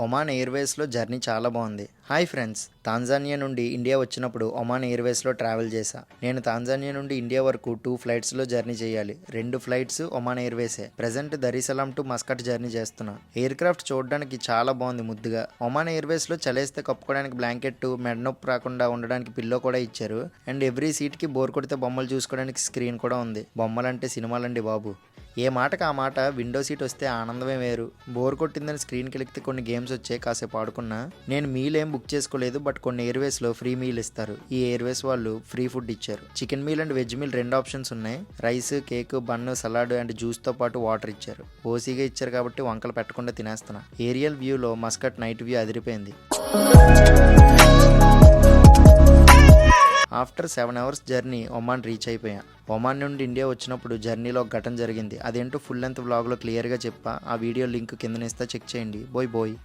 Oman ఎయిర్వేస్లో journey చాలా బాగుంది. Hi friends, Tanzania నుండి ఇండియా వచ్చినప్పుడు ఒమాన్ ఎయిర్వేస్లో ట్రావెల్ చేశా. నేను తాంజానియా నుండి ఇండియా వరకు 2 ఫ్లైట్స్లో జర్నీ చేయాలి. 2 ఫ్లైట్స్ ఒమాన్ ఎయిర్వేసే. Present Dar es Salaam to Muscat journey చేస్తున్నా. ఎయిర్ క్రాఫ్ట్ చూడడానికి చాలా బాగుంది ముద్దుగా. ఒమాన్ ఎయిర్వేస్లో చలేస్తే కప్పుకోవడానికి బ్లాంకెట్, మెడ నొప్పి రాకుండా ఉండడానికి పిల్లో కూడా ఇచ్చారు. అండ్ ఎవ్రీ సీట్కి బోర్ కొడితే బొమ్మలు చూసుకోవడానికి స్క్రీన్ కూడా ఉంది. బొమ్మలంటే సినిమాలండి బాబు. ఏ మాటకు ఆ మాట, విండో సీట్ వస్తే ఆనందమే వేరు. బోర్ కొట్టిందని స్క్రీన్కి వెళితే కొన్ని గేమ్స్ వచ్చాయి, కాసేపు ఆడుకున్నా. నేను మీల్ ఏం బుక్ చేసుకోలేదు, బట్ కొన్ని ఎయిర్వేస్లో ఫ్రీ మీల్ ఇస్తారు. ఈ ఎయిర్వేస్ వాళ్ళు ఫ్రీ ఫుడ్ ఇచ్చారు. Chicken meal and veg meal 2 options ఉన్నాయి. Rice, cake, bun, salad and జ్యూస్తో పాటు వాటర్ ఇచ్చారు. ఓసీగా ఇచ్చారు కాబట్టి వంకలు పెట్టకుండా తినేస్తున్నా. ఏరియల్ వ్యూలో మస్కట్ నైట్ వ్యూ అదిరిపోయింది. After 7 hours journey Oman reach అయిపోయా. ఒమాన్ నుండి ఇండియా వచ్చినప్పుడు జర్నీలో ఒక ఘటన జరిగింది. అదేంటో ఫుల్ లెంత్ వ్లాగ్లో క్లియర్గా చెప్పా. ఆ వీడియో లింక్ కిందనిస్తా, చెక్ చేయండి. బోయ్.